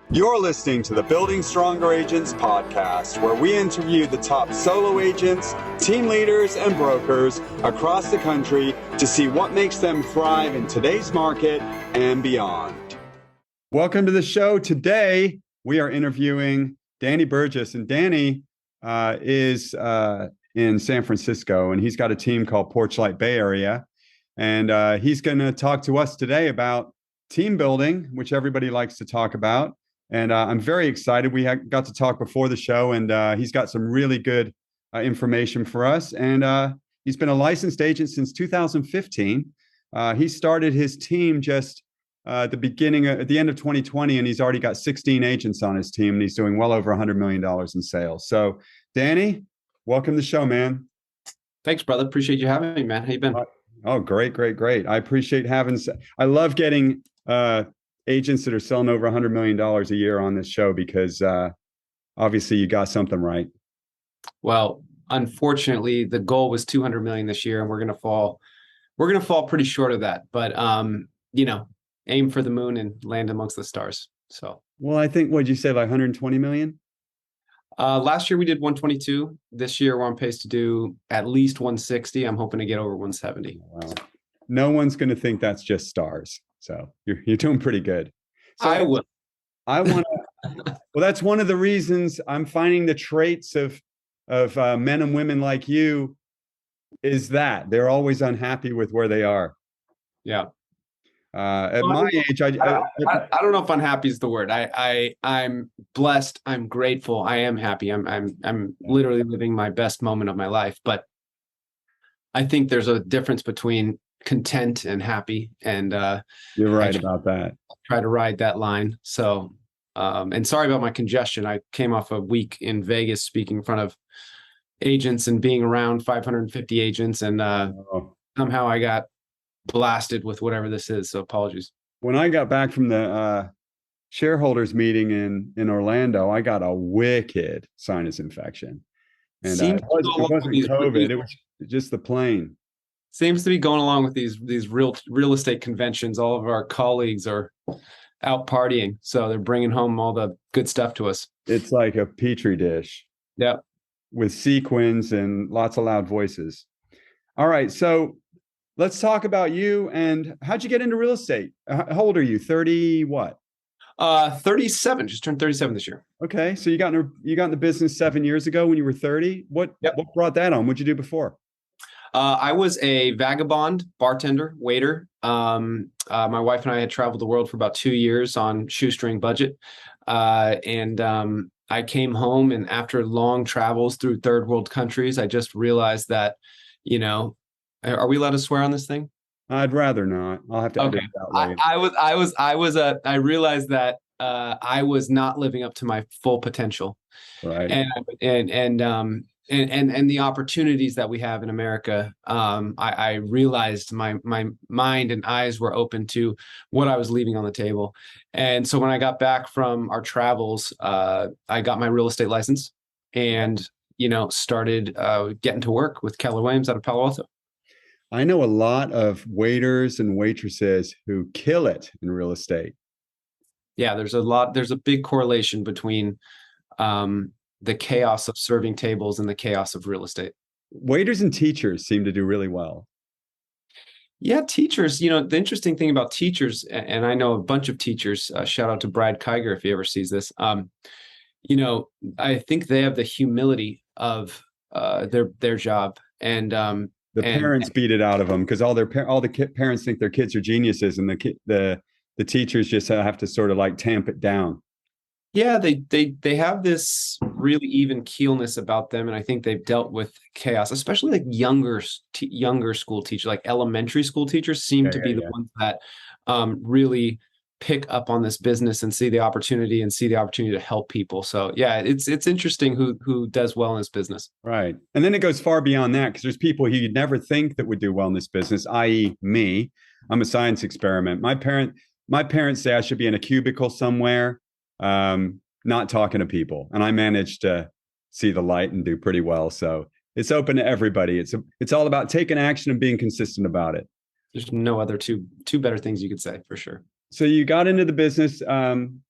You're listening to the Building Stronger Agents podcast, where we interview the top solo agents, team leaders, and brokers across the country to see what makes them thrive in today's market and beyond. Welcome to the show. Today, we are interviewing Danny Burgess, and Danny is in San Francisco, and he's got a team called Porchlight Bay Area, and he's going to talk to us today about team building, which everybody likes to talk about. And I'm very excited. We got to talk before the show, and he's got some really good information for us. And he's been a licensed agent since 2015. He started his team just at the end of 2020, and he's already got 16 agents on his team, and he's doing well over $100 million in sales. So, Danny, welcome to the show, man. Thanks, brother. Appreciate you having me, man. How you been? Oh, great. I appreciate I love getting agents that are selling over $100 million a year on this show, because obviously you got something right. Well, unfortunately, the goal was 200 million this year, and we're going to fall pretty short of that. But aim for the moon and land amongst the stars. So, well, I think, what'd you say, like 120 million? Last year we did 122. This year we're on pace to do at least 160. I'm hoping to get over 170. Wow. No one's going to think that's just stars. So you're doing pretty good. So I will. I want to. Well, that's one of the reasons I'm finding the traits of men and women like you is that they're always unhappy with where they are. Yeah. At my age, I don't know if unhappy is the word. I'm blessed. I'm grateful. I am happy. I'm literally living my best moment of my life. But I think there's a difference between content and happy, and you're right about that. Try to ride that line. So and sorry about my congestion. I came off a week in Vegas speaking in front of agents and being around 550 agents, and somehow I got blasted with whatever this is, so apologies. When I got back from the shareholders meeting in Orlando, I got a wicked sinus infection, and it wasn't COVID. It was just the plane. Seems to be going along with these real estate conventions. All of our colleagues are out partying, so they're bringing home all the good stuff to us. It's like a petri dish. Yeah, with sequins and lots of loud voices. All right, so let's talk about you and how'd you get into real estate? How old are you? 30 what? 37. Just turned 37 this year. Okay, so you got in the business 7 years ago when you were 30. What brought that on? What'd you do before? I was a vagabond, bartender, waiter. My wife and I had traveled the world for about 2 years on shoestring budget. And I came home, and after long travels through third world countries, I just realized that, are we allowed to swear on this thing? I'd rather not. I'll have to edit that later. I realized that I was not living up to my full potential. Right. And the opportunities that we have in America, I realized my mind and eyes were open to what I was leaving on the table. And so when I got back from our travels, I got my real estate license and, started getting to work with Keller Williams out of Palo Alto. I know a lot of waiters and waitresses who kill it in real estate. Yeah, there's a big correlation between the chaos of serving tables and the chaos of real estate. Waiters and teachers seem to do really well. Yeah, teachers, the interesting thing about teachers, and I know a bunch of teachers, shout out to Brad Kiger if he ever sees this, I think they have the humility of their job. And the parents beat it out of them because all the parents think their kids are geniuses, and the teachers just have to sort of like tamp it down. Yeah, they have this really even keelness about them, and I think they've dealt with chaos, especially like younger school teachers, like elementary school teachers, seem to be the ones that really pick up on this business and see the opportunity to help people. So yeah, it's interesting who does well in this business. Right, and then it goes far beyond that because there's people who you'd never think that would do well in this business, i.e., me. I'm a science experiment. My parents say I should be in a cubicle somewhere, not talking to people, and I managed to see the light and do pretty well. So it's open to everybody. It's all about taking action and being consistent about it. There's no other two better things you could say, for sure. So you got into the business.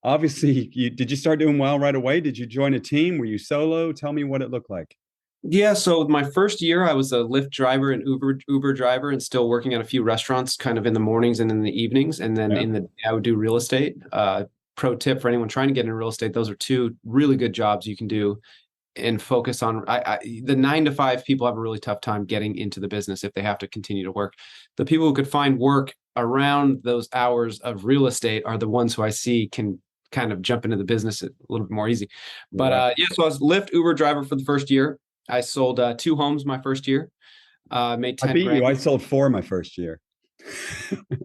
Obviously, did you start doing well right away? Did you join a team? Were you solo? Tell me what it looked like. Yeah, so my first year, I was a Lyft driver and Uber driver, and still working at a few restaurants, kind of in the mornings and in the evenings. And then in the day, I would do real estate. Pro tip for anyone trying to get into real estate: those are two really good jobs you can do and focus on. The 9 to 5 people have a really tough time getting into the business if they have to continue to work. The people who could find work around those hours of real estate are the ones who I see can kind of jump into the business a little bit more easy. But yeah, so I was Lyft Uber driver for the first year. I sold 2 homes my first year. Made 10 I beat grand. you. I sold 4 my first year.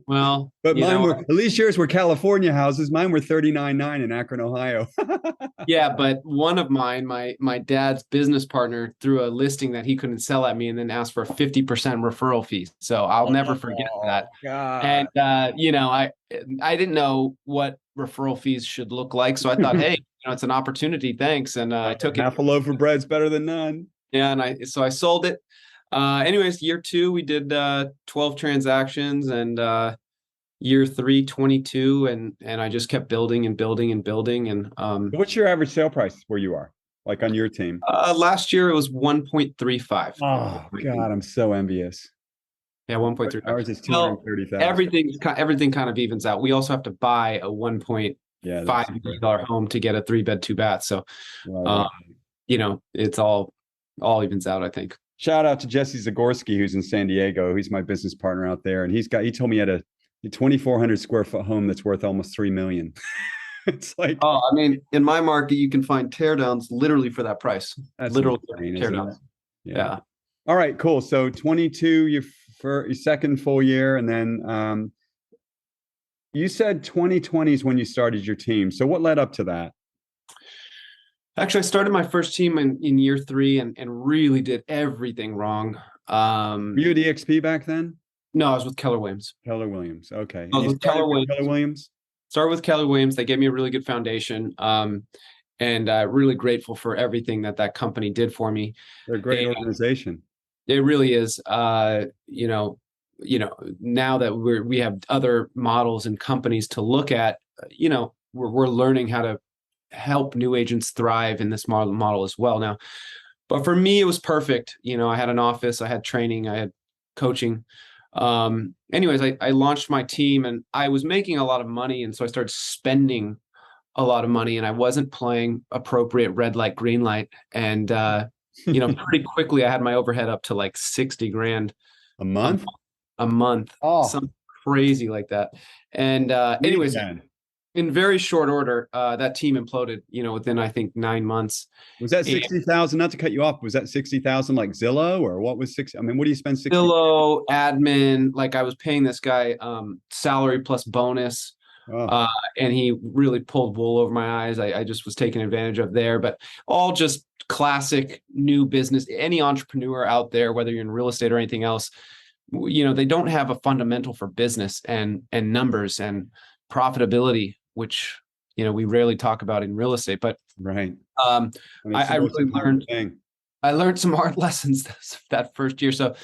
Well, but mine were, at least yours were California houses. Mine were 39.9 in Akron, Ohio. Yeah, but one of mine, my dad's business partner, threw a listing that he couldn't sell at me, and then asked for a 50% referral fee. So I'll never forget that. God. And I didn't know what referral fees should look like, so I thought, hey, it's an opportunity. Thanks, and I took it. Half a loaf of bread's better than none. Yeah, and I sold it. Anyways, year 2, we did 12 transactions, and year 3, 22, and I just kept building and building and building. And what's your average sale price where you are, like on your team? Last year it was 1.35. Oh God, I'm so envious. Yeah, 1.35. Ours is 230,000. Everything kind of evens out. We also have to buy a $1.5 million home to get a 3-bed, 2-bath. So, it's all evens out, I think. Shout out to Jesse Zagorski, who's in San Diego. He's my business partner out there, and he told me he had a 2,400 square foot home that's worth almost $3 million. It's like, in my market, you can find teardowns literally for that price. That's literal insane, teardowns. Yeah. All right, cool. So 22, your second full year, and then you said 2020 is when you started your team. So what led up to that? Actually, I started my first team in year 3 and really did everything wrong. Were you at EXP back then? No, I was with Keller Williams. Keller Williams. Okay. I was with Keller Williams. Started with Keller Williams. They gave me a really good foundation. And really grateful for everything that company did for me. They're a great organization. It really is. Now that we have other models and companies to look at, we're learning how to help new agents thrive in this model as well now. But for me, it was perfect. I had an office, I had training, I had coaching. Anyways, I launched my team, and I was making a lot of money. And so I started spending a lot of money, and I wasn't playing appropriate red light, green light. And, pretty quickly I had my overhead up to like 60 grand a month, something crazy like that. And, anyways, in very short order, that team imploded, within, I think, 9 months. Was that 60,000? Not to cut you off. Was that 60,000 like Zillow, or what was 60? I mean, what do you spend 60? Zillow, admin, like I was paying this guy salary plus bonus. And he really pulled wool over my eyes. I just was taken advantage of there, but all just classic new business. Any entrepreneur out there, whether you're in real estate or anything else, they don't have a fundamental for business and numbers and profitability, which we rarely talk about in real estate. But right, I really learned some hard lessons that first year. So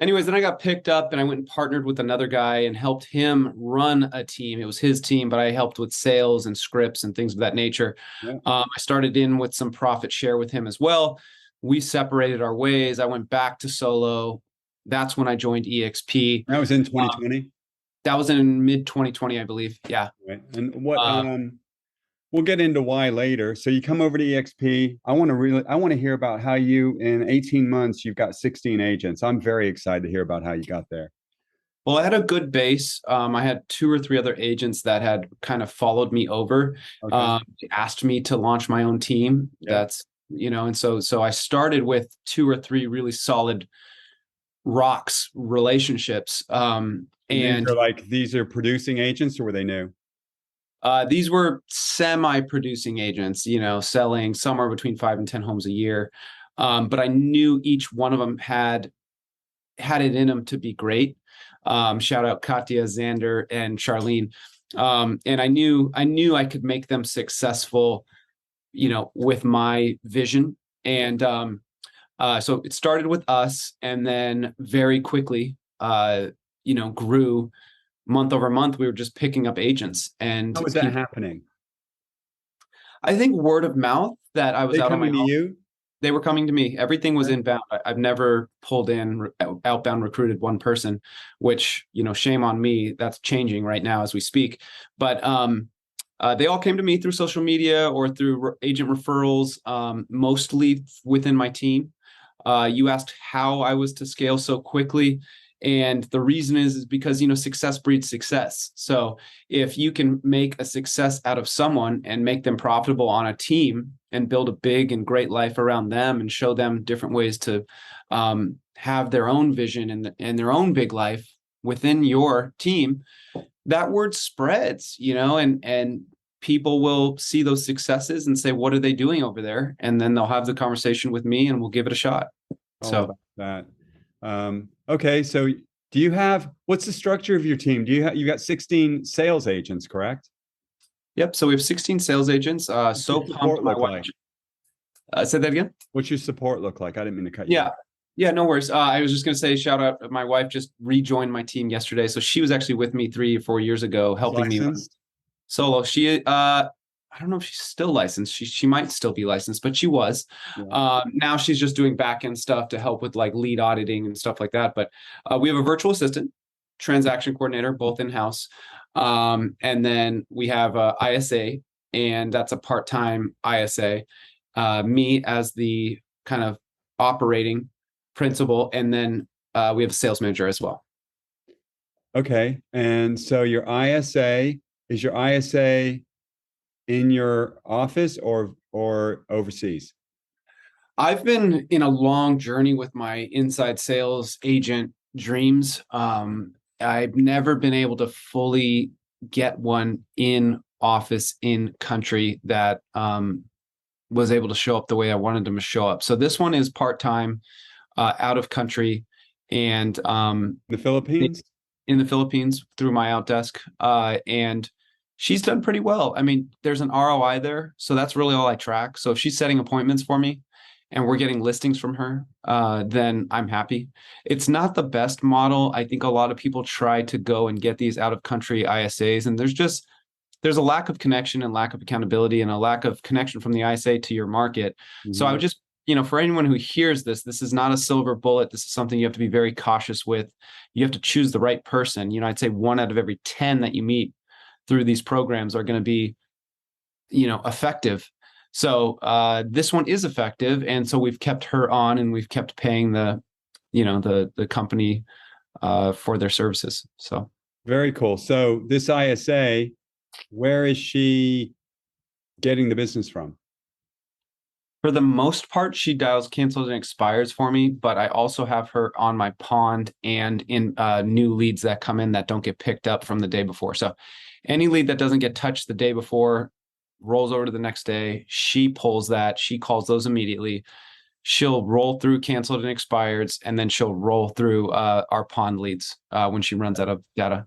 anyways, then I got picked up and I went and partnered with another guy and helped him run a team. It was his team, but I helped with sales and scripts and things of that nature. Yeah. I started in with some profit share with him as well. We separated our ways. I went back to solo. That's when I joined EXP. That was in 2020. That was in mid 2020, I believe. Yeah. Right. And what we'll get into why later. So you come over to EXP. I want to hear about how you, in 18 months, you've got 16 agents. I'm very excited to hear about how you got there. Well, I had a good base. I had 2 or 3 other agents that had kind of followed me over, asked me to launch my own team. Yeah. That's, and so I started with 2 or 3 really solid relationships. And these are producing agents, or were they new? These were semi-producing agents, selling somewhere between 5 and 10 homes a year. But I knew each one of them had it in them to be great. Shout out Katya, Xander, and Charlene. And I knew I could make them successful, with my vision. And so it started with us, and then very quickly, grew month over month, we were just picking up agents. And How is that happening? I think word of mouth, that I was out on my own. You? They were coming to me. Everything was inbound. I've never pulled in outbound recruited one person, which, shame on me. That's changing right now as we speak. But they all came to me through social media or through agent referrals, mostly within my team. You asked how I was to scale so quickly. And the reason is because, success breeds success. So if you can make a success out of someone and make them profitable on a team and build a big and great life around them and show them different ways to have their own vision and their own big life within your team, that word spreads, and people will see those successes and say, what are they doing over there? And then they'll have the conversation with me and we'll give it a shot. So that. Okay. So what's the structure of your team? You got 16 sales agents, correct? Yep. So we have 16 sales agents. So pumped my wife. Say that again. What's your support look like? I didn't mean to cut you. Yeah, no worries. I was just going to say, shout out. My wife just rejoined my team yesterday. So she was actually with me 3 or 4 years ago, helping me solo. She, I don't know if she's still licensed. She might still be licensed, but she was. Yeah. Now she's just doing back-end stuff to help with like lead auditing and stuff like that. But we have a virtual assistant, transaction coordinator, both in-house. And then we have a ISA, and that's a part-time ISA. Me as the kind of operating principal, and then we have a sales manager as well. Okay. And so your ISA, is your ISA in your office or overseas? I've been in a long journey with my inside sales agent dreams. I've never been able to fully get one in office in country that was able to show up the way I wanted them to show up. So this one is part-time, out of country, and the Philippines? In the Philippines through my outdesk. And she's done pretty well. I mean, there's an ROI there. So that's really all I track. So if she's setting appointments for me and we're getting listings from her, then I'm happy. It's not the best model. I think a lot of people try to go and get these out of country ISAs, and there's a lack of connection and lack of accountability and a lack of connection from the ISA to your market. Mm-hmm. So I would just, for anyone who hears this is not a silver bullet. This is something you have to be very cautious with. You have to choose the right person. I'd say 1 out of every 10 that you meet through these programs are going to be, effective. So this one is effective. And so we've kept her on, and we've kept paying the company for their services. So very cool. So this ISA, where is she getting the business from? For the most part, she dials cancels and expires for me, but I also have her on my pond and in new leads that come in that don't get picked up from the day before. So any lead that doesn't get touched the day before rolls over to the next day. She pulls that. She calls those immediately. She'll roll through canceled and expireds, and then she'll roll through our pond leads when she runs out of data.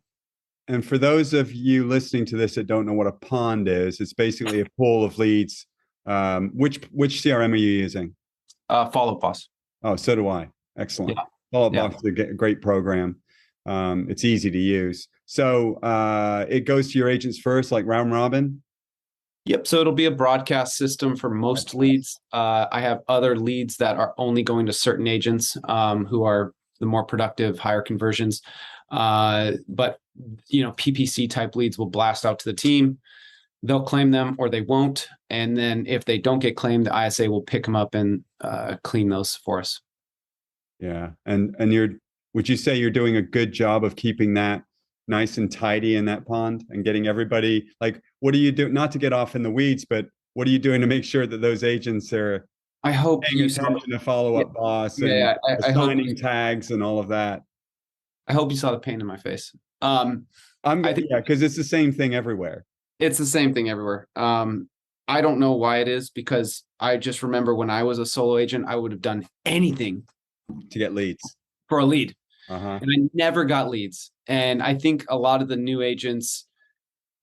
And for those of you listening to this that don't know what a pond is, it's basically a pool of leads. Which CRM are you using? Follow Boss. Oh, so do I. Excellent. Yeah. Follow Boss is a great program. It's easy to use. So it goes to your agents first, like round robin? Yep. So it'll be a broadcast system for most leads. I have other leads that are only going to certain agents who are the more productive, higher conversions. But PPC type leads will blast out to the team. They'll claim them or they won't. And then if they don't get claimed, the ISA will pick them up and clean those for us. Yeah. And would you say you're doing a good job of keeping that nice and tidy in that pond and getting everybody, like, what do you do? Not to get off in the weeds, but what are you doing to make sure that those agents are paying attention to follow up boss and assigning tags and all of that? I hope you saw the pain in my face. Because it's the same thing everywhere. It's the same thing everywhere. I don't know why it is, because I just remember when I was a solo agent, I would have done anything to get leads for a lead. Uh-huh. And I never got leads. And I think a lot of the new agents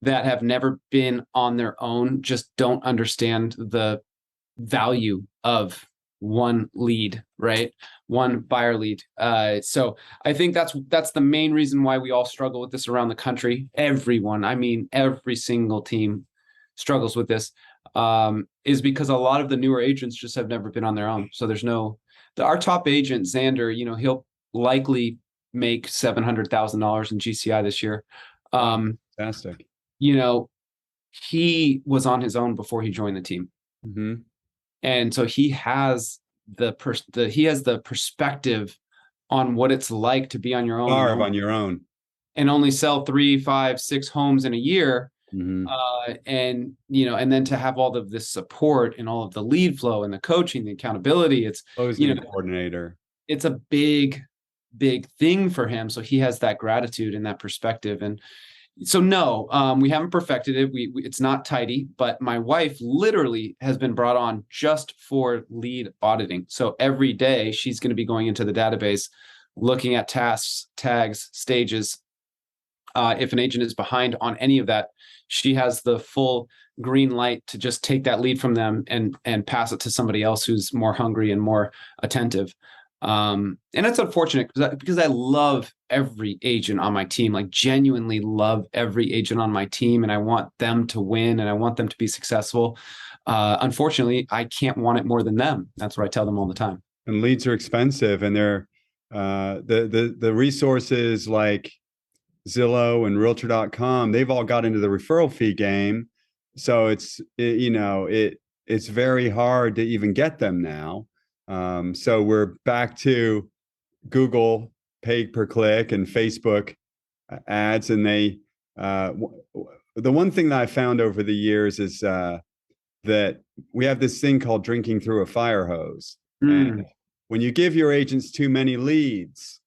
that have never been on their own just don't understand the value of one lead, right? One buyer lead. So I think that's the main reason why we all struggle with this around the country. Everyone, I mean, every single team struggles with this, is because a lot of the newer agents just have never been on their own. So our top agent, Xander, he'll likely make $700,000 in GCI this year. Fantastic. He was on his own before he joined the team. Mm-hmm. And so he has the perspective on what it's like to be on your own. On your own. And only sell 3, 5, 6 homes in a year. Mm-hmm. And then to have all of this support and all of the lead flow and the coaching, the accountability, it's coordinator. It's a big thing for him. So he has that gratitude and that perspective. And so no, we haven't perfected it. It's not tidy, but my wife literally has been brought on just for lead auditing. So every day she's going to be going into the database, looking at tasks, tags, stages. If an agent is behind on any of that, she has the full green light to just take that lead from them and pass it to somebody else who's more hungry and more attentive. And it's unfortunate because I love every agent on my team, like genuinely love every agent on my team. And I want them to win and I want them to be successful. Unfortunately, I can't want it more than them. That's what I tell them all the time. And leads are expensive, and they're the resources like Zillow and Realtor.com, they've all got into the referral fee game. So it's very hard to even get them now. So we're back to Google pay per click and Facebook ads. And the one thing that I found over the years is that we have this thing called drinking through a fire hose. And when you give your agents too many leads,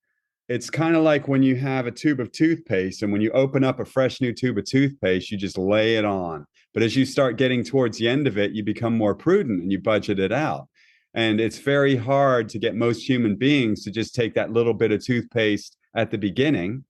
it's kind of like when you have a tube of toothpaste, and when you open up a fresh new tube of toothpaste, you just lay it on. But as you start getting towards the end of it, you become more prudent and you budget it out. And it's very hard to get most human beings to just take that little bit of toothpaste at the beginning.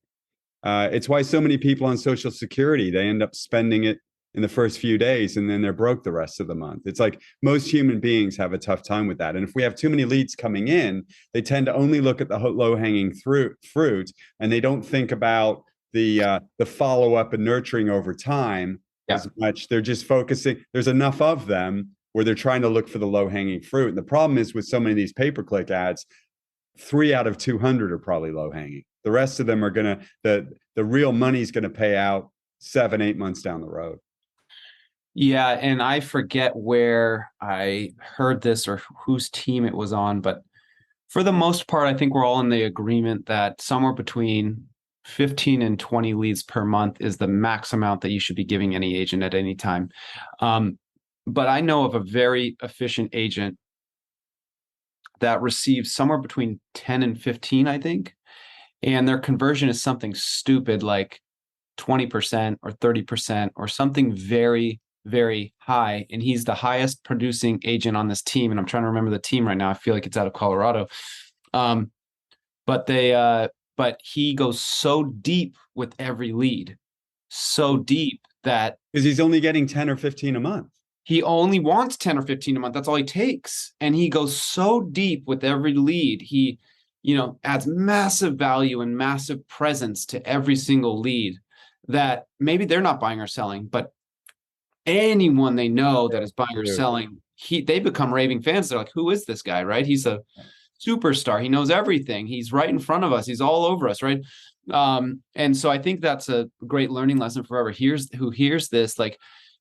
It's why so many people on Social Security, they end up spending it in the first few days and then they're broke the rest of the month. It's like most human beings have a tough time with that. And if we have too many leads coming in, they tend to only look at the low-hanging fruit, and they don't think about the follow-up and nurturing over time as much. They're just focusing. There's enough of them where they're trying to look for the low-hanging fruit. And the problem is with so many of these pay-per-click ads, 3 out of 200 are probably low-hanging. The rest of them are the real money's gonna pay out 7-8 months down the road. Yeah, and I forget where I heard this or whose team it was on, but for the most part, I think we're all in the agreement that somewhere between 15 and 20 leads per month is the max amount that you should be giving any agent at any time. But I know of a very efficient agent that receives somewhere between 10 and 15, I think. And their conversion is something stupid like 20% or 30% or something very, very high. And he's the highest producing agent on this team. And I'm trying to remember the team right now. I feel like it's out of Colorado. But he goes so deep with every lead, so deep that because he's only getting 10 or 15 a month. He only wants 10 or 15 a month. That's all he takes. And he goes so deep with every lead. He, adds massive value and massive presence to every single lead that maybe they're not buying or selling, but anyone they know that is buying or selling, they become raving fans. They're like, who is this guy, right? He's a superstar. He knows everything. He's right in front of us. He's all over us, right? And so I think that's a great learning lesson for whoever who hears this. Like,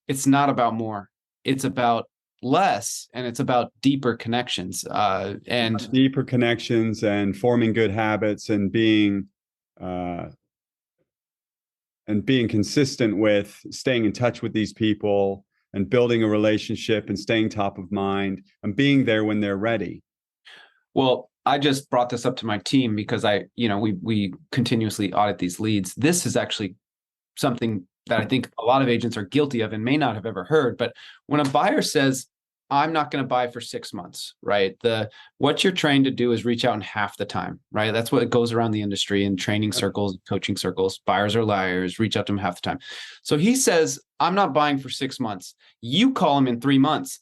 it's not about more. It's about less, and it's about deeper connections. And deeper connections and forming good habits and being consistent with staying in touch with these people and building a relationship and staying top of mind and being there when they're ready. Well, I just brought this up to my team because we continuously audit these leads. This is actually something that I think a lot of agents are guilty of and may not have ever heard. But when a buyer says, I'm not going to buy for 6 months, right? What you're trained to do is reach out in half the time, right? That's what goes around the industry in training circles, coaching circles. Buyers are liars, reach out to them half the time. So he says, I'm not buying for 6 months. You call him in 3 months.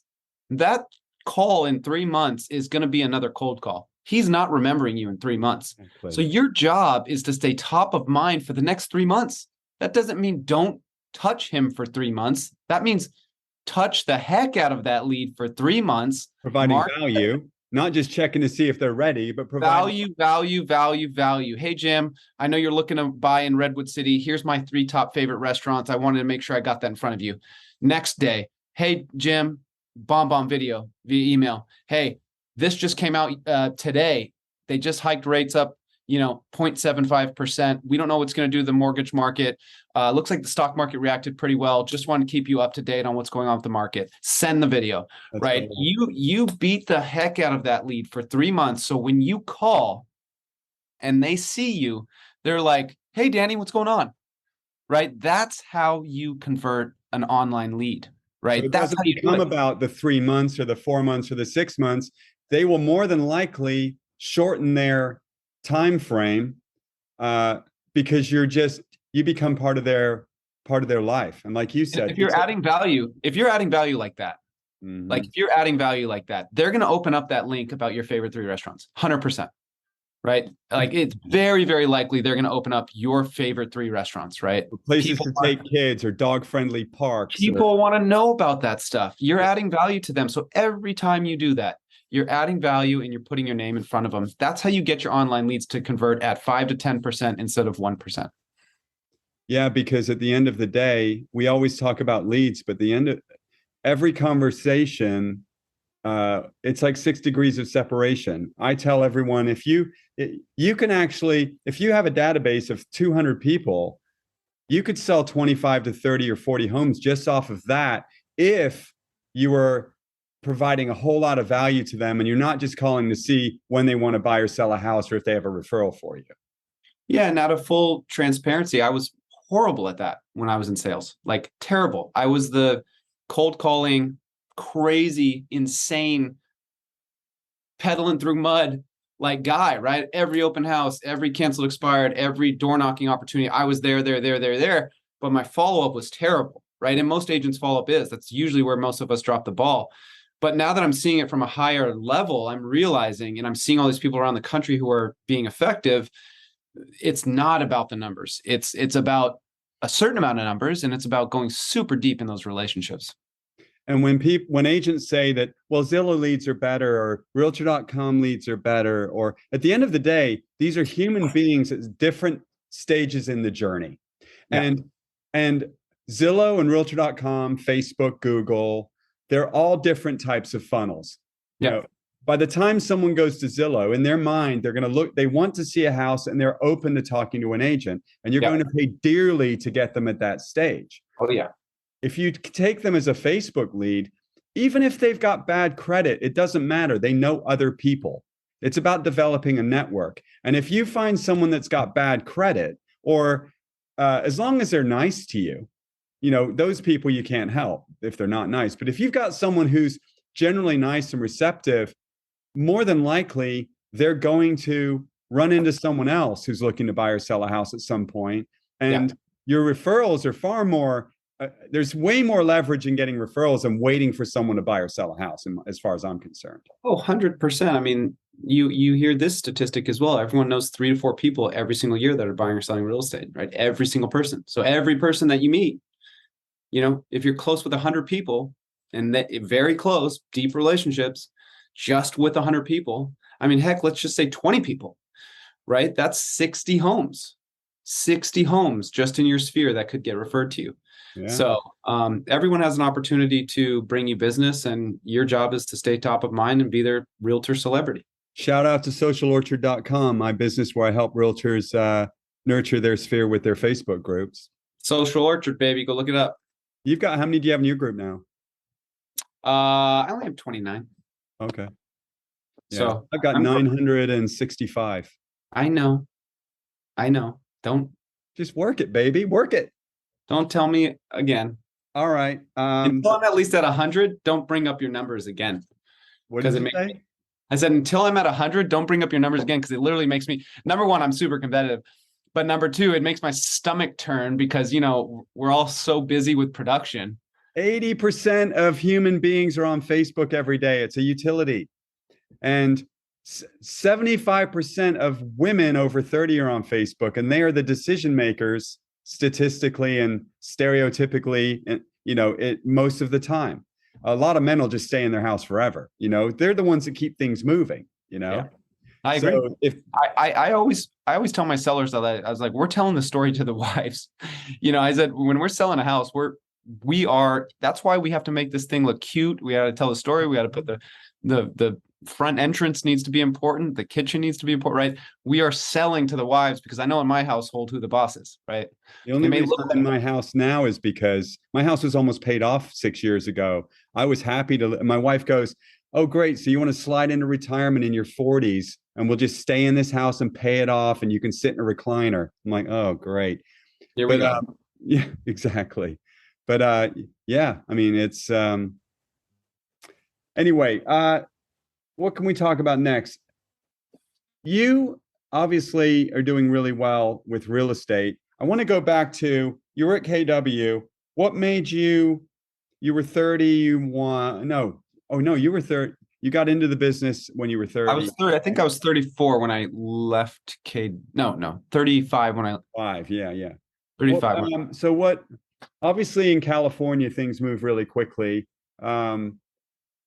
That call in 3 months is going to be another cold call. He's not remembering you in 3 months. Exactly. So your job is to stay top of mind for the next 3 months. That doesn't mean don't touch him for 3 months. That means touch the heck out of that lead for 3 months. Providing value, not just checking to see if they're ready, but providing value. Hey, Jim, I know you're looking to buy in Redwood City. Here's my 3 top favorite restaurants. I wanted to make sure I got that in front of you. Next day, hey, Jim, bomb video via email. Hey, this just came out today. They just hiked rates up, 0.75%. We don't know what's going to do to the mortgage market. Looks like the stock market reacted pretty well. Just want to keep you up to date on what's going on with the market. Send the video. That's right. You beat the heck out of that lead for 3 months. So when you call and they see you, they're like, hey, Danny, what's going on? Right. That's how you convert an online lead. Right. So it That's doesn't how you become about the 3 months or the 4 months or the 6 months. They will more than likely shorten their time frame because you become part of their life. And like you said, if you're adding value like that, they're going to open up that link about your favorite 3 restaurants 100%. Right. Like it's very, very likely they're going to open up your favorite 3 restaurants, right? Places to take kids or dog friendly parks. People want to know about that stuff. You're adding value to them. So every time you do that, you're adding value and you're putting your name in front of them. That's how you get your online leads to convert at 5 to 10% instead of 1%. Yeah, because at the end of the day, we always talk about leads, but the end of every conversation, it's like 6 degrees of separation. I tell everyone, if you have a database of 200 people, you could sell 25 to 30 or 40 homes just off of that if you were providing a whole lot of value to them and you're not just calling to see when they want to buy or sell a house or if they have a referral for you. Yeah, and out of full transparency, I was horrible at that when I was in sales, like terrible. I was the cold calling, crazy, insane, pedaling through mud like guy, right? Every open house, every canceled expired, every door knocking opportunity. I was there. But my follow-up was terrible, right? And most agents' follow-up that's usually where most of us drop the ball. But now that I'm seeing it from a higher level, I'm realizing, and I'm seeing all these people around the country who are being effective. It's not about the numbers. It's about a certain amount of numbers, and it's about going super deep in those relationships. And when agents say that, well, Zillow leads are better or Realtor.com leads are better, or at the end of the day, these are human beings at different stages in the journey. Yeah. And Zillow and Realtor.com, Facebook, Google, they're all different types of funnels. Yeah. By the time someone goes to Zillow, in their mind, they're going to look, they want to see a house and they're open to talking to an agent, and you're going to pay dearly to get them at that stage. Oh, yeah. If you take them as a Facebook lead, even if they've got bad credit, it doesn't matter. They know other people. It's about developing a network. And if you find someone that's got bad credit, or as long as they're nice to you, those people you can't help if they're not nice. But if you've got someone who's generally nice and receptive, more than likely they're going to run into someone else who's looking to buy or sell a house at some point. And your referrals are far more, there's way more leverage in getting referrals than waiting for someone to buy or sell a house, as far as I'm concerned. Oh, 100%. I mean, you hear this statistic as well. Everyone knows 3 to 4 people every single year that are buying or selling real estate, right? Every single person. So every person that you meet, if you're close with 100 people and that very close, deep relationships, just with 100 people, I mean, heck, let's just say 20 people, right? That's 60 homes just in your sphere that could get referred to you. Yeah. So everyone has an opportunity to bring you business, and your job is to stay top of mind and be their realtor celebrity. Shout out to socialorchard.com, my business where I help realtors nurture their sphere with their Facebook groups. Social Orchard, baby. Go look it up. How many do you have in your group now? I only have 29. Okay. Yeah. So I've got 965. I know. Don't just work it, baby. Work it. Don't tell me again. All right. Until I'm at least at 100, don't bring up your numbers again. What did you say? I said, until I'm at 100, don't bring up your numbers again, because it literally makes me, number one, I'm super competitive. But number two, it makes my stomach turn because, we're all so busy with production, 80% of human beings are on Facebook every day. It's a utility. And 75% of women over 30 are on Facebook, and they are the decision makers statistically and stereotypically, most of the time. A lot of men will just stay in their house forever. They're the ones that keep things moving, Yeah. I agree. So if I always tell my sellers that I was like, we're telling the story to the wives. I said, when we're selling a house, that's why we have to make this thing look cute. We got to tell the story. We got to put the front entrance needs to be important. The kitchen needs to be important, right? We are selling to the wives because I know in my household who the boss is, right? The only reason I'm in my house now is because my house was almost paid off 6 years ago. I was happy my wife goes, "Oh, great. So you want to slide into retirement in your 40s and we'll just stay in this house and pay it off and you can sit in a recliner." I'm like, "Oh, great." Here we go. Yeah, exactly. But yeah, I mean, it's anyway, what can we talk about next? You obviously are doing really well with real estate. I want to go back to, you were at KW. What made you were 30, you were 30. You got into the business when you were 30. I was 30. I think I was 34 when I left 35 when I 5. Yeah. 35. So obviously in California, things move really quickly.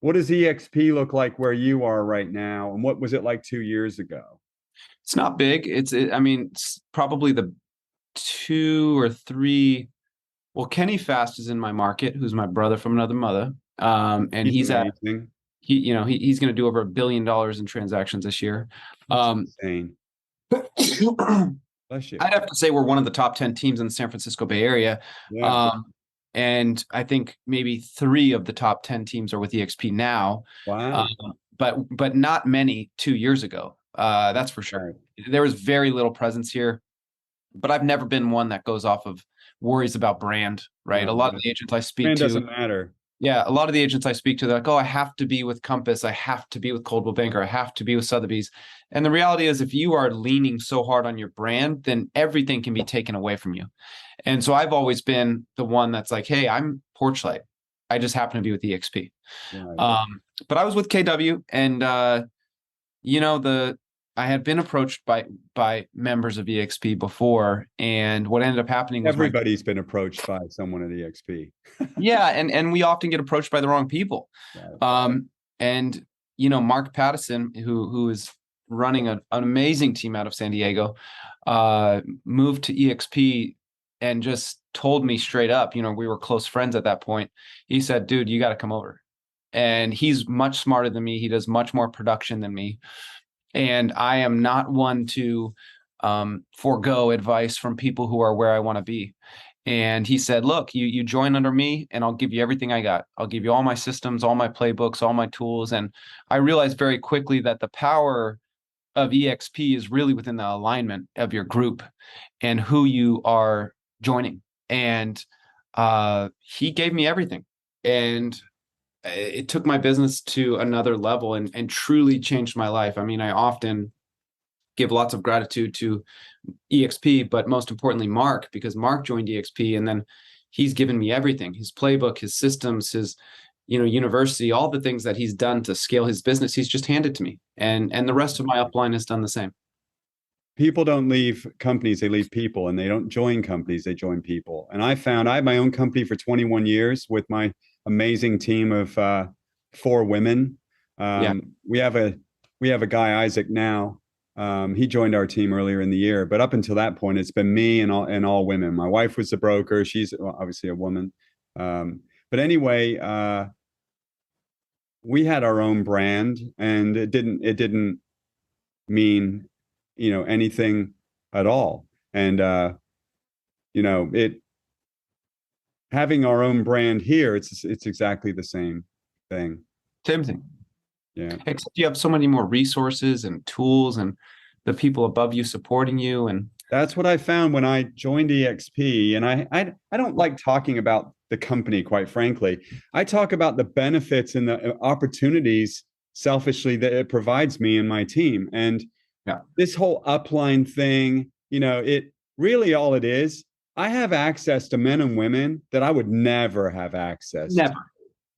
What does EXP look like where you are right now? And what was it like 2 years ago? It's not big. It's probably the 2 or 3. Well, Kenny Fast is in my market, who's my brother from another mother. And he's going to do over $1 billion in transactions this year. Insane. Bless you. I'd have to say we're one of the top 10 teams in the San Francisco Bay Area. Yeah. And I think maybe 3 of the top 10 teams are with EXP now. Wow. But not many 2 years ago. That's for sure. There was very little presence here, but I've never been one that goes off of worries about brand, right? No, a lot of the agents I speak brand to doesn't matter. Yeah, a lot of the agents I speak to, they're like, "Oh, I have to be with Compass. I have to be with Coldwell Banker. I have to be with Sotheby's." And the reality is, if you are leaning so hard on your brand, then everything can be taken away from you. And so I've always been the one that's like, "Hey, I'm Porchlight. I just happen to be with EXP." Right. But I was with KW, and I had been approached by members of EXP before, and what ended up happening was everybody's been approached by someone at EXP. Yeah, and we often get approached by the wrong people. Right. And Mark Pattison, who is running an amazing team out of San Diego, moved to EXP and just told me straight up, we were close friends at that point. He said, "Dude, you got to come over." And he's much smarter than me. He does much more production than me. And I am not one to forego advice from people who are where I want to be. And he said, "Look, you join under me and I'll give you everything I got. I'll give you all my systems, all my playbooks, all my tools." And I realized very quickly that the power of EXP is really within the alignment of your group and who you are joining. And he gave me everything. And it took my business to another level and truly changed my life. I mean, I often give lots of gratitude to EXP, but most importantly, Mark, because Mark joined EXP and then he's given me everything, his playbook, his systems, his, university, all the things that he's done to scale his business. He's just handed to me. And the rest of my upline has done the same. People don't leave companies, they leave people, and they don't join companies, they join people. And I had my own company for 21 years with my amazing team of 4 women. We have a guy, Isaac, now. He joined our team earlier in the year, but up until that point, it's been me and all women. My wife was the broker. She's obviously a woman. But anyway, we had our own brand, and it didn't mean, anything at all. And, having our own brand here, it's exactly the same thing. Same thing. Yeah. Except you have so many more resources and tools and the people above you supporting you. And that's what I found when I joined EXP. And I don't like talking about the company, quite frankly. I talk about the benefits and the opportunities selfishly that it provides me and my team. And this whole upline thing, it really all it is. I have access to men and women that I would never have access to. I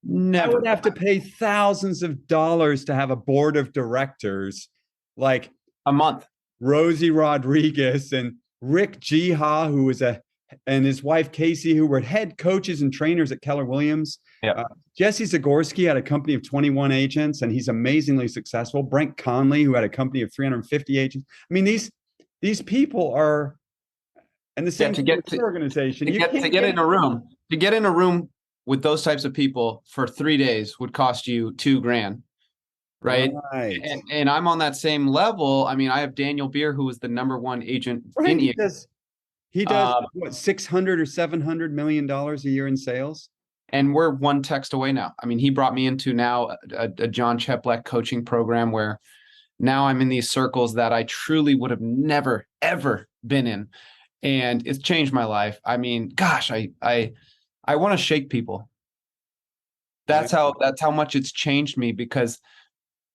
Never. would have to pay thousands of dollars to have a board of directors like A month. Rosie Rodriguez and Rick Jiha, who was and his wife Casey, who were head coaches and trainers at Keller Williams. Yeah. Jesse Zagorski had a company of 21 agents, and he's amazingly successful. Brent Conley, who had a company of 350 agents. I mean, these people are, and the same to get to organization. To get in a room with those types of people for 3 days would cost you $2,000. Right. And I'm on that same level. I mean, I have Daniel Beer, who is the #1 agent in EXP. He does what, $600 or $700 million a year in sales? And we're one text away now. I mean, he brought me into now a John Cheplek coaching program where now I'm in these circles that I truly would have never, ever been in. And it's changed my life. I mean, gosh, I want to shake people. That's how much it's changed me, because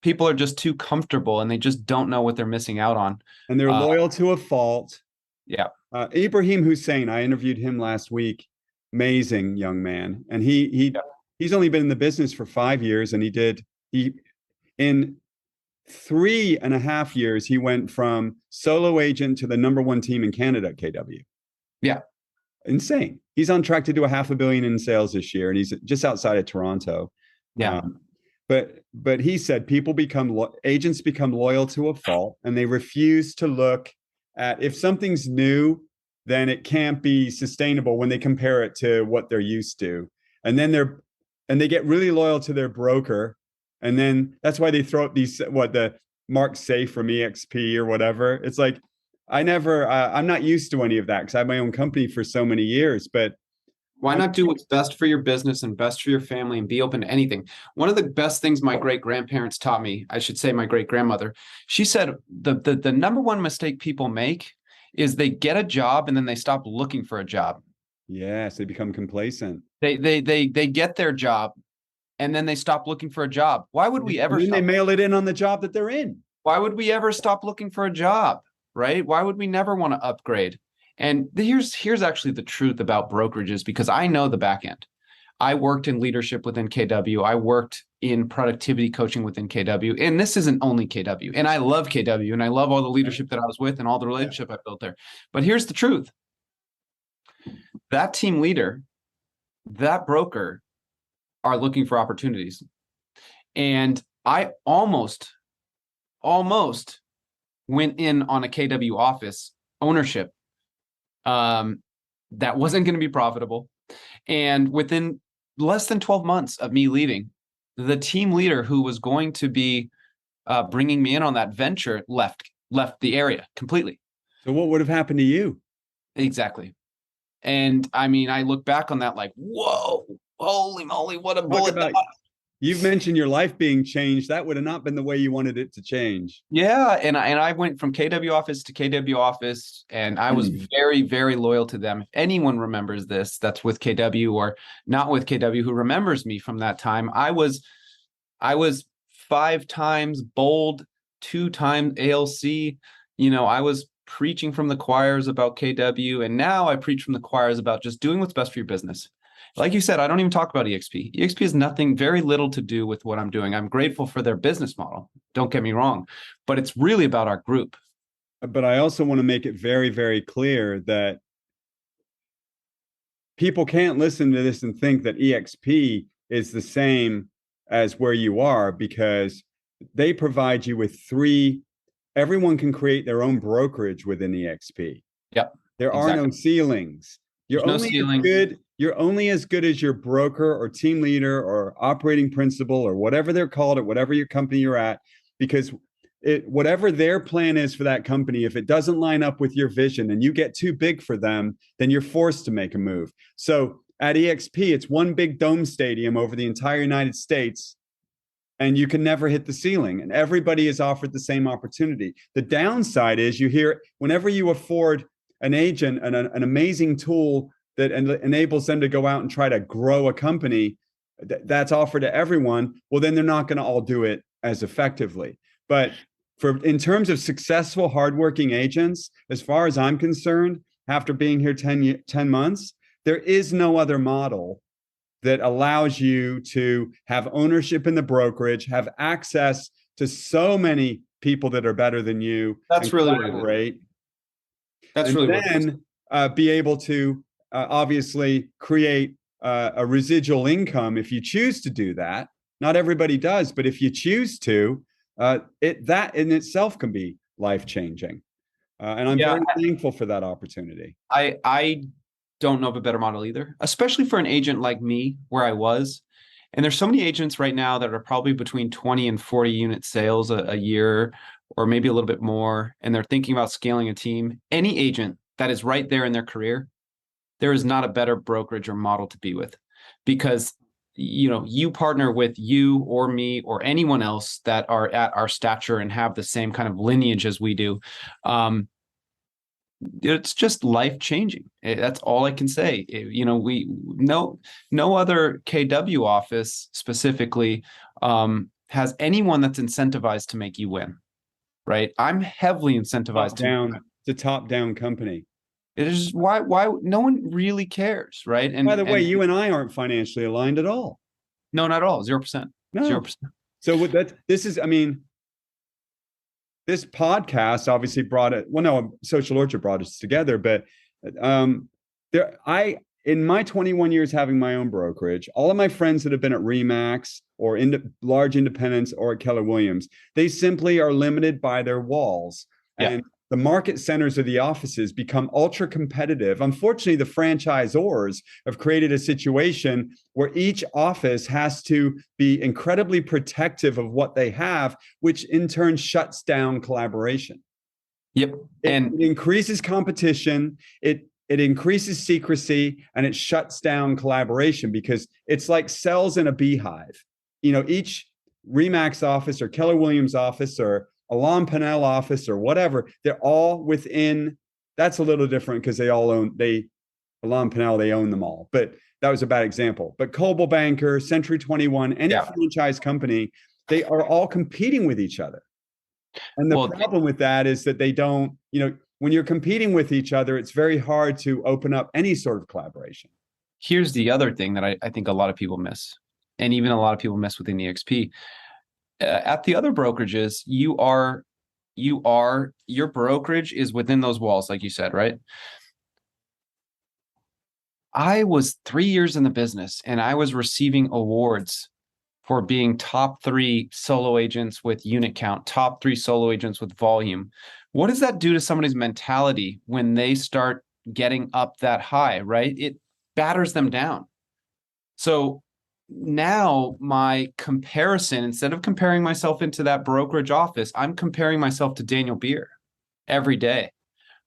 people are just too comfortable and they just don't know what they're missing out on. And they're loyal to a fault. Yeah. Ibrahim Hussein, I interviewed him last week. Amazing young man. And he's only been in the business for 5 years, and in 3.5 years, he went from solo agent to the #1 team in Canada at KW. Yeah. Insane. He's on track to do $500 million in sales this year, and he's just outside of Toronto. Yeah. But he said agents become loyal to a fault, and they refuse to look at, if something's new, then it can't be sustainable when they compare it to what they're used to. And then they get really loyal to their broker. And then that's why they throw up these, the Mark Safe from EXP or whatever. It's like, I'm not used to any of that because I have my own company for so many years, but why not do what's best for your business and best for your family and be open to anything? One of the best things my great-grandparents taught me, I should say my great-grandmother, she said the #1 mistake people make is they get a job and then they stop looking for a job. Yes, they become complacent. They get their job and then they stop looking for a job. Why would we ever? And then they mail it in on the job that they're in. Why would we ever stop looking for a job? Right? Why would we never want to upgrade? And here's actually the truth about brokerages, because I know the back end. I worked in leadership within KW. I worked in productivity coaching within KW. And this isn't only KW. And I love KW, and I love all the leadership that I was with and all the relationship I built there. But here's the truth. That team leader, that broker are looking for opportunities. And I almost went in on a KW office ownership that wasn't going to be profitable. And within less than 12 months of me leaving, the team leader who was going to be bringing me in on that venture left the area completely. So what would have happened to you? Exactly. And I mean, I look back on that like, whoa, holy moly, what a bullet. You've mentioned your life being changed. That would have not been the way you wanted it to change. Yeah. And I went from KW office to KW office, and I was very, very loyal to them. If anyone remembers this, that's with KW or not with KW, who remembers me from that time, I was 5 times bold, 2 times ALC. I was preaching from the choirs about KW, and now I preach from the choirs about just doing what's best for your business. Like you said, I don't even talk about EXP. EXP has very little to do with what I'm doing. I'm grateful for their business model. Don't get me wrong, but it's really about our group. But I also want to make it very, very clear that people can't listen to this and think that EXP is the same as where you are, because they provide you with 3. Everyone can create their own brokerage within EXP. Yep. There are no ceilings. You're only as good as your broker or team leader or operating principal or whatever they're called at whatever your company you're at, because whatever their plan is for that company, if it doesn't line up with your vision and you get too big for them, then you're forced to make a move. So at EXP, it's one big dome stadium over the entire United States, and you can never hit the ceiling, and everybody is offered the same opportunity. The downside is you hear whenever you afford an agent an amazing tool that enables them to go out and try to grow a company that's offered to everyone, well, then they're not going to all do it as effectively. But in terms of successful, hardworking agents, as far as I'm concerned, after being here 10 months, there is no other model that allows you to have ownership in the brokerage, have access to so many people that are better than you. That's really great. That's and really then be able to obviously create a residual income if you choose to do that. Not everybody does, but if you choose to, that in itself can be life-changing. And I'm very thankful for that opportunity. I don't know of a better model either, especially for an agent like me, where I was. And there's so many agents right now that are probably between 20 and 40 unit sales a year, or maybe a little bit more, and they're thinking about scaling a team. Any agent that is right there in their career, there is not a better brokerage or model to be with, because you partner with you or me or anyone else that are at our stature and have the same kind of lineage as we do. It's just life-changing. That's all I can say. No other KW office specifically has anyone that's incentivized to make you win, right? I'm heavily incentivized to top-down company. It is why no one really cares, right? And by the way, you and I aren't financially aligned at all. No, not at all. 0%. No. 0%. So with that, this podcast obviously brought it. Well, no, Social Orchard brought us together, but in my 21 years having my own brokerage, all of my friends that have been at Remax or large independents or at Keller Williams, they simply are limited by their walls. Yeah. And the market centers of the offices become ultra competitive. Unfortunately, the franchisors have created a situation where each office has to be incredibly protective of what they have, which in turn shuts down collaboration. Yep. It increases competition. It increases secrecy, and it shuts down collaboration, because it's like cells in a beehive. Each Remax office or Keller Williams office or Alam Panel office or whatever, they're all within. That's a little different because Alam Panel, they own them all. But that was a bad example. But Coldwell Banker, Century 21, any franchise company, they are all competing with each other. And the problem with that is that they don't, when you're competing with each other, it's very hard to open up any sort of collaboration. Here's the other thing that I think a lot of people miss, and even a lot of people miss within the EXP. At the other brokerages, your brokerage is within those walls, like you said, right? I was 3 years in the business, and I was receiving awards for being top 3 solo agents with unit count, top 3 solo agents with volume. What does that do to somebody's mentality when they start getting up that high, right? It batters them down. So now my comparison, instead of comparing myself into that brokerage office, I'm comparing myself to Daniel Beer every day,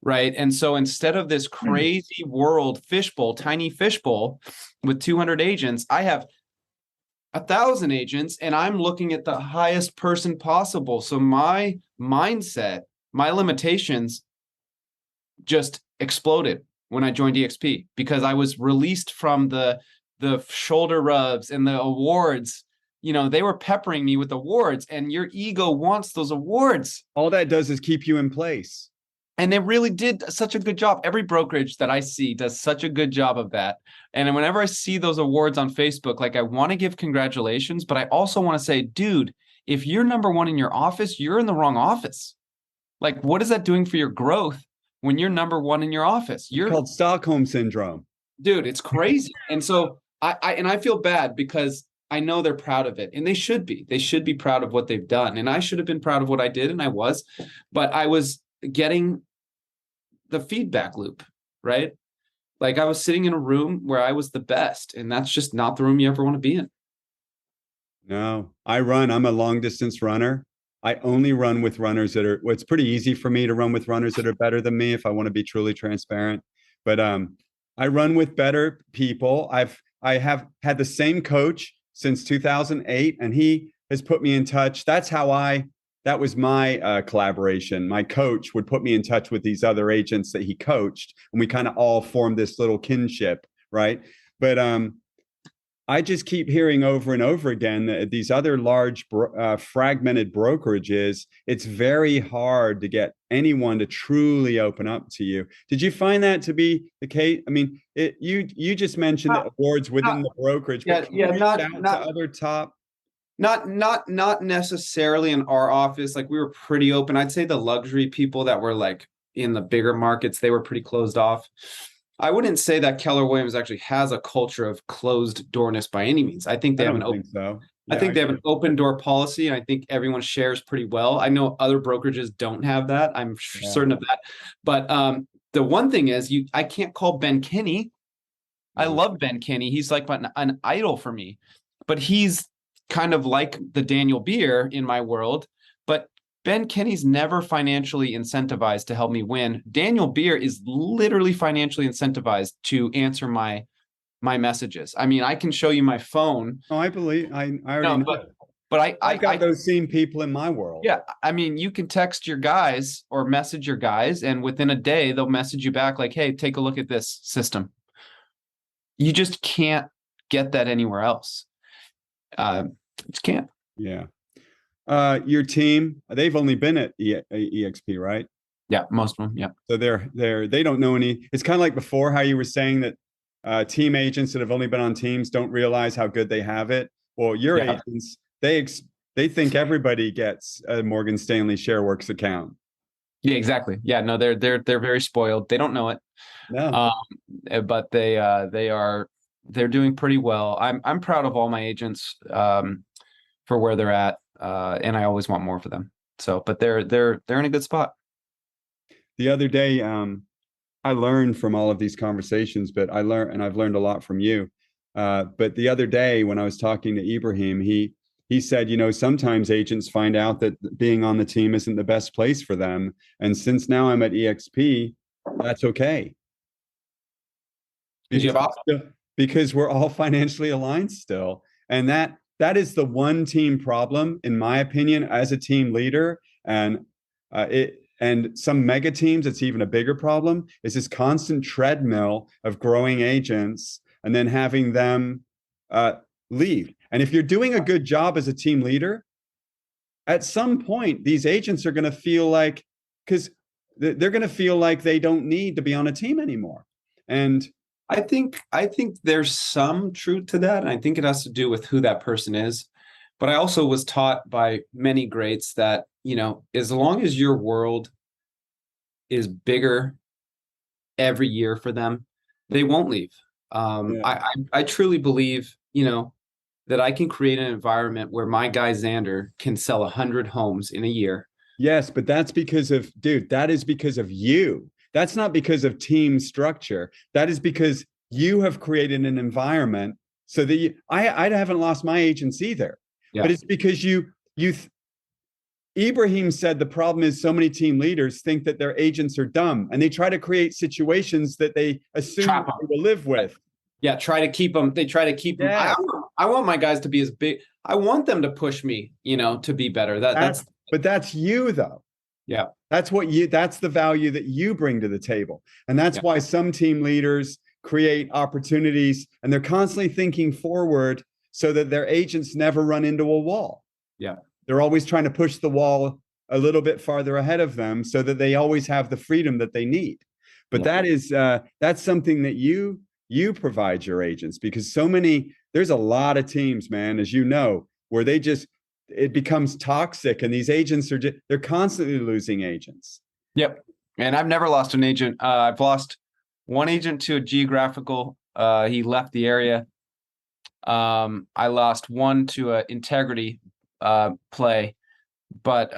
right? And so instead of this crazy world fishbowl, tiny fishbowl with 200 agents, I have 1,000 agents, and I'm looking at the highest person possible. So my mindset, my limitations just exploded when I joined EXP, because I was released from the shoulder rubs and the awards. They were peppering me with awards, and your ego wants those awards. All that does is keep you in place. And they really did such a good job. Every brokerage that I see does such a good job of that. And whenever I see those awards on Facebook, I want to give congratulations, but I also want to say, dude, if you're number 1 in your office, you're in the wrong office. What is that doing for your growth when you're number 1 in your office? It's called Stockholm Syndrome. Dude, it's crazy. And so I feel bad, because I know they're proud of it, and they should be. They should be proud of what they've done. And I should have been proud of what I did, and I was. But I was getting the feedback loop, right? I was sitting in a room where I was the best, and that's just not the room you ever want to be in. No, I'm a long distance runner. I only run with runners it's pretty easy for me to run with runners that are better than me if I want to be truly transparent. But I run with better people. I have had the same coach since 2008, and he has put me in touch. That was my collaboration. My coach would put me in touch with these other agents that he coached, and we kind of all formed this little kinship, right? But I just keep hearing over and over again that these other large fragmented brokerages, it's very hard to get anyone to truly open up to you. Did you find that to be the case? I mean, you just mentioned the awards within the brokerage, but not to other top. Not necessarily in our office. Like, we were pretty open. I'd say the luxury people that were like in the bigger markets, they were pretty closed off. I wouldn't say that Keller Williams actually has a culture of closed doorness by any means. I think they have an open. I think they have an open door policy, and I think everyone shares pretty well. I know other brokerages don't have that. I'm certain of that. But the one thing is, I can't call Ben Kinney. I love Ben Kinney. He's like an idol for me, but he's kind of like the Daniel Beer in my world. But Ben Kinney's never financially incentivized to help me win. Daniel Beer is literally financially incentivized to answer my messages. I mean, I can show you my phone. Oh, I believe I already know. But I've got those same people in my world. Yeah. I mean, you can text your guys or message your guys, and within a day, they'll message you back like, hey, take a look at this system. You just can't get that anywhere else. Just can't. Yeah. Your team, they've only been at EXP, right? Yeah, most of them. Yeah. So they don't know any. It's kind of like before, how you were saying that team agents that have only been on teams don't realize how good they have it. Well, your agents, they think everybody gets a Morgan Stanley ShareWorks account. Yeah, exactly. Yeah, no, they're very spoiled. They don't know it. No. But they're doing pretty well. I'm proud of all my agents for where they're at. And I always want more for them. So, but they're in a good spot. The other day, I learned from all of these conversations, but I've learned a lot from you. But the other day when I was talking to Ibrahim, he said, sometimes agents find out that being on the team isn't the best place for them. And since now I'm at EXP, that's okay. Because we're all financially aligned still. And that is the one team problem, in my opinion, as a team leader. And some mega teams, it's even a bigger problem, is this constant treadmill of growing agents and then having them leave. And if you're doing a good job as a team leader, at some point, these agents are going to feel like, because they're going to feel like they don't need to be on a team anymore. And I think there's some truth to that. And I think it has to do with who that person is. But I also was taught by many greats that, as long as your world is bigger every year for them, they won't leave. I truly believe, that I can create an environment where my guy Xander can sell 100 homes in a year. Yes, but that is because of you. That's not because of team structure. That is because you have created an environment so that I haven't lost my agents either. Yeah. But it's because Ibrahim said the problem is so many team leaders think that their agents are dumb, and they try to create situations that they assume they will live with. Yeah, try to keep them. They try to keep them. I want my guys to be as big. I want them to push me, to be better. But that's you, though. Yeah. That's the value that you bring to the table. And that's why some team leaders create opportunities, and they're constantly thinking forward so that their agents never run into a wall. Yeah. They're always trying to push the wall a little bit farther ahead of them so that they always have the freedom that they need. But that's something that you provide your agents, because there's a lot of teams, man, as you know, where it becomes toxic, and these agents they're constantly losing agents. Yep. And I've never lost an agent. I've lost one agent to a geographical. He left the area. I lost one to an integrity play, but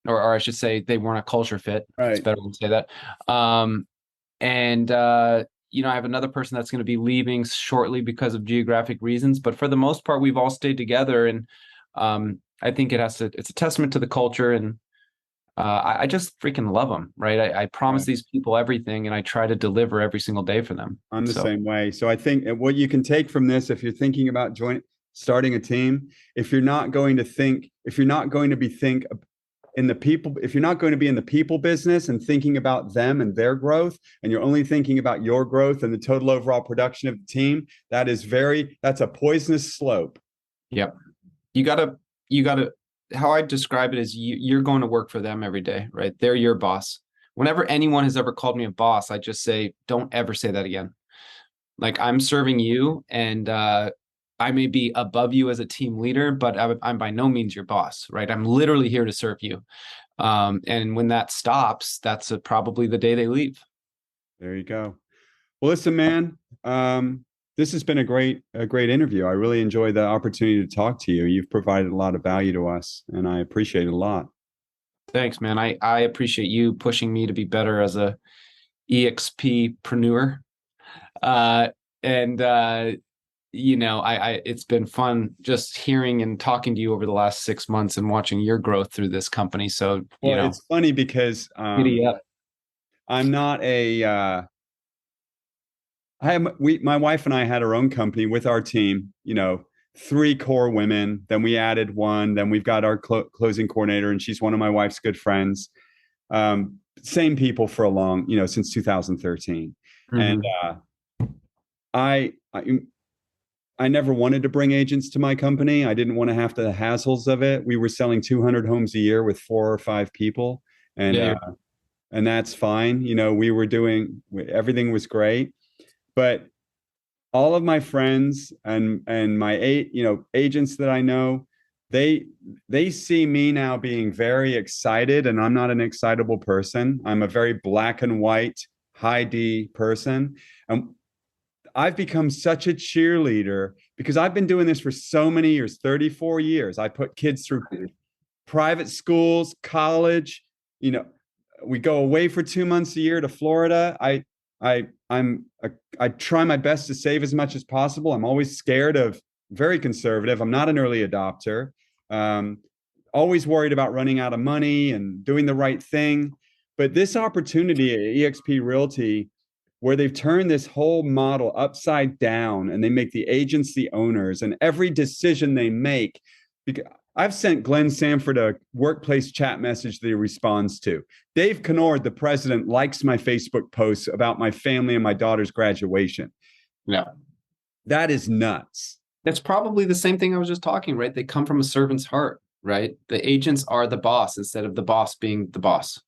or I should say they weren't a culture fit. Right. It's better to say that. I have another person that's going to be leaving shortly because of geographic reasons, but for the most part, we've all stayed together, and I think it's a testament to the culture, and I just freaking love them, right? I promise these people everything, and I try to deliver every single day for them. I'm the same way. So I think what you can take from this, if you're thinking about starting a team, if you're not going to think in the people, if you're not going to be in the people business and thinking about them and their growth, and you're only thinking about your growth and the total overall production of the team, that's a poisonous slope. Yep. You gotta, how I describe it is you're going to work for them every day, right? They're your boss. Whenever anyone has ever called me a boss, I just say, don't ever say that again. Like, I'm serving you, and I may be above you as a team leader, but I'm by no means your boss, right? I'm literally here to serve you. And when that stops, that's probably the day they leave. There you go. Well, listen, man, this has been a great interview. I really enjoyed the opportunity to talk to you. You've provided a lot of value to us, and I appreciate it a lot. Thanks, man. I appreciate you pushing me to be better as a EXP-preneur. It's been fun just hearing and talking to you over the last 6 months and watching your growth through this company. So, it's funny because I'm not my wife and I had our own company with our team, 3 core women. Then we added one. Then we've got our closing coordinator, and she's one of my wife's good friends. Same people for a long, since 2013. Mm-hmm. And I never wanted to bring agents to my company. I didn't want to have the hassles of it. We were selling 200 homes a year with 4 or 5 people, and that's fine. We were doing, everything was great, but all of my friends and my agents that I know, they see me now being very excited, and I'm not an excitable person. I'm a very black and white, high D person. And I've become such a cheerleader because I've been doing this for so many years, 34 years. I put kids through private schools, college. We go away for 2 months a year to Florida. I try my best to save as much as possible. I'm always scared of, very conservative. I'm not an early adopter. Always worried about running out of money and doing the right thing. But this opportunity at eXp Realty, where they've turned this whole model upside down and they make the agents the owners, and every decision they make, because I've sent Glenn Sanford a workplace chat message that he responds to. Dave Kennard, the president, likes my Facebook posts about my family and my daughter's graduation. Yeah. That is nuts. That's probably the same thing I was just talking, right? They come from a servant's heart, right? The agents are the boss instead of the boss being the boss.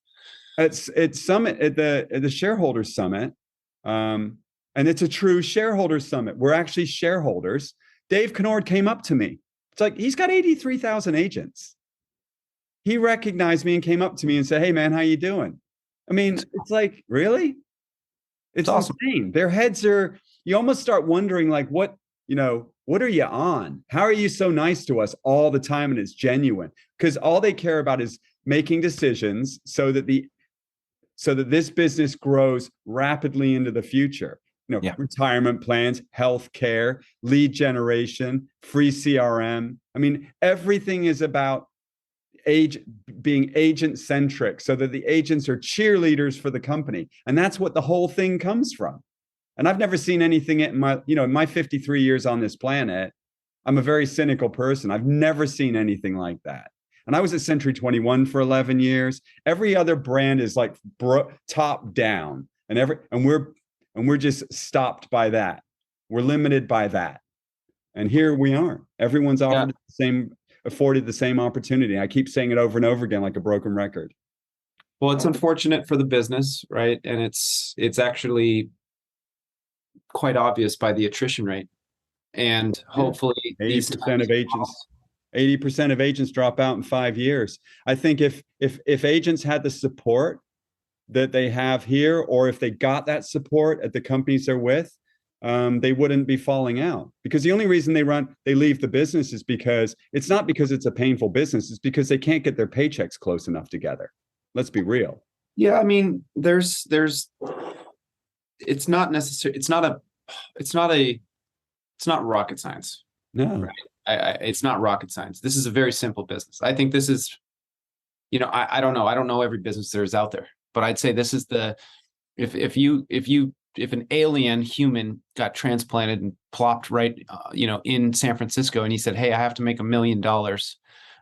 It's summit at the shareholders summit. And it's a true shareholder summit. We're actually shareholders. Dave Kennard came up to me. It's like, he's got 83,000 agents. He recognized me and came up to me and said, "Hey man, how you doing?" I mean, it's like, really? It's awesome. Insane. Their heads are, you almost start wondering, like, what are you on? How are you so nice to us all the time? And it's genuine, because all they care about is making decisions so that this business grows rapidly into the future. Retirement plans, healthcare, lead generation, free CRM. I mean, everything is about being agent centric, so that the agents are cheerleaders for the company. And that's what the whole thing comes from. And I've never seen anything in my 53 years on this planet. I'm a very cynical person. I've never seen anything like that. And I was at Century 21 for 11 years. Every other brand is like top down, and we're just stopped by that. We're limited by that. And here we are. Everyone's afforded the same opportunity. I keep saying it over and over again like a broken record. Well, it's unfortunate for the business, right? And it's actually quite obvious by the attrition rate. And hopefully 80% of agents drop out in 5 years. I think if agents had the support that they have here, or if they got that support at the companies they're with, they wouldn't be falling out. Because the only reason they leave the business is because it's not because it's a painful business. It's because they can't get their paychecks close enough together. Let's be real. Yeah, I mean, it's not necessary. It's not rocket science. No, right? It's not rocket science. This is a very simple business. I think this is, I don't know. I don't know every business there is out there, but I'd say this is if an alien human got transplanted and plopped right, in San Francisco, and he said, "Hey, I have to make $1 million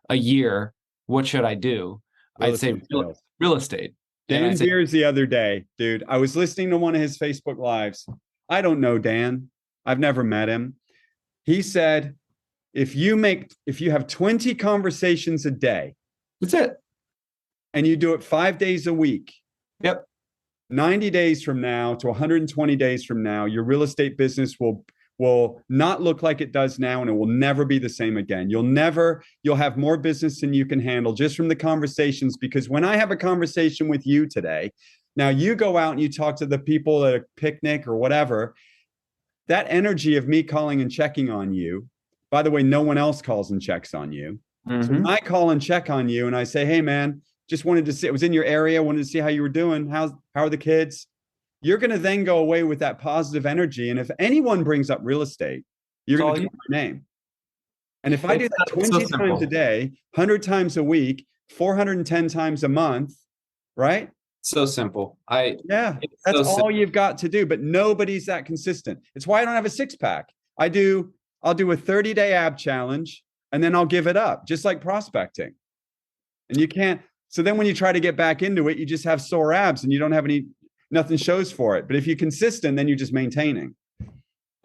a year. What should I do?" I'd say real estate. Dan Beers the other day, dude, I was listening to one of his Facebook Lives. I don't know Dan. I've never met him. He said, if you have 20 conversations a day, that's it. And you do it 5 days a week. Yep. 90 days from now to 120 days from now, your real estate business will not look like it does now, and it will never be the same again. You'll have more business than you can handle just from the conversations, because when I have a conversation with you today, now you go out and you talk to the people at a picnic or whatever, that energy of me calling and checking on you, by the way, no one else calls and checks on you. Mm-hmm. So when I call and check on you and I say, hey man, just wanted to see, it was in your area, wanted to see how you were doing. How are the kids? You're going to then go away with that positive energy. And if anyone brings up real estate, you're going to talk my name. And if I do that 20 times a day, 100 times a week, 410 times a month, right? So simple. That's all you've got to do, but nobody's that consistent. It's why I don't have a six-pack. I'll do a 30-day ab challenge, and then I'll give it up, just like prospecting. And you can't. So then when you try to get back into it, you just have sore abs and you don't have nothing shows for it. But if you're consistent, then you're just maintaining.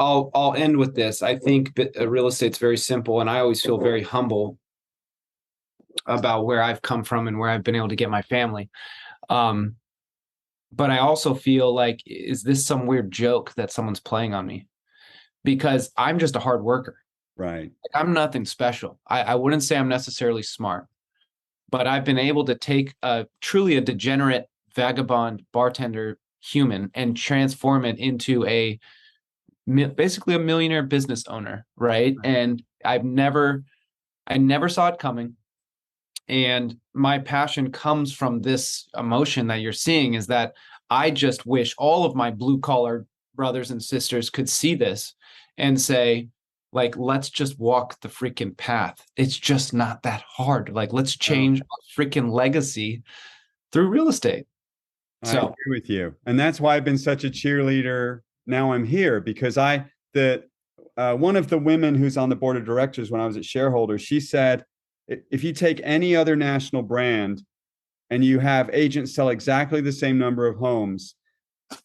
I'll end with this. I think real estate's very simple, and I always feel very humble about where I've come from and where I've been able to get my family. But I also feel like, is this some weird joke that someone's playing on me? Because I'm just a hard worker. Right. I'm nothing special. I wouldn't say I'm necessarily smart, but I've been able to take truly a degenerate, vagabond, bartender human and transform it into basically a millionaire business owner, right? And I never saw it coming. And my passion comes from this emotion that you're seeing, is that I just wish all of my blue collar brothers and sisters could see this and say, like, let's just walk the freaking path. It's just not that hard. Like, let's change our freaking legacy through real estate. So I agree with you. And that's why I've been such a cheerleader. Now I'm here because one of the women who's on the board of directors when I was at Shareholders, she said, if you take any other national brand and you have agents sell exactly the same number of homes,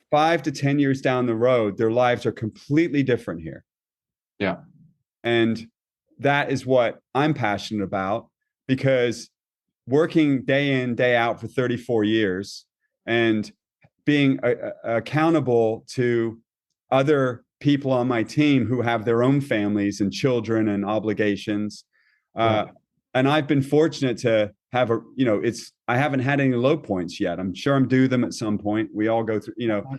5 to 10 years down the road, their lives are completely different here. Yeah. And that is what I'm passionate about, because working day in, day out for 34 years and being accountable to other people on my team who have their own families and children and obligations. And I've been fortunate to have I haven't had any low points yet. I'm sure I'm due them at some point. We all go through,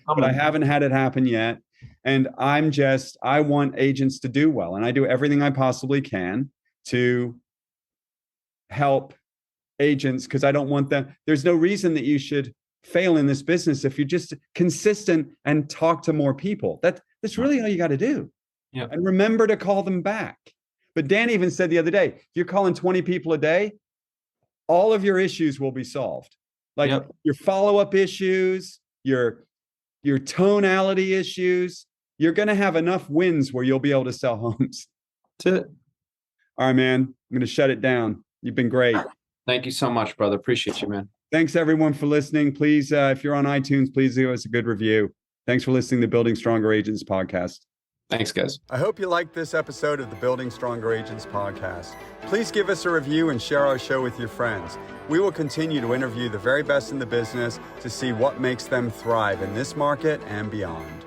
but I haven't had it happen yet. And I want agents to do well. And I do everything I possibly can to help agents, because I don't want them. There's no reason that you should fail in this business if you're just consistent and talk to more people. That's really all you got to do. Yeah. And remember to call them back. But Dan even said the other day, if you're calling 20 people a day, all of your issues will be solved. Like your follow-up issues, your tonality issues, you're going to have enough wins where you'll be able to sell homes. That's it. All right, man. I'm going to shut it down. You've been great. Thank you so much, brother. Appreciate you, man. Thanks everyone for listening. Please, if you're on iTunes, please give us a good review. Thanks for listening to Building Stronger Agents podcast. Thanks, guys. I hope you liked this episode of the Building Stronger Agents podcast. Please give us a review and share our show with your friends. We will continue to interview the very best in the business to see what makes them thrive in this market and beyond.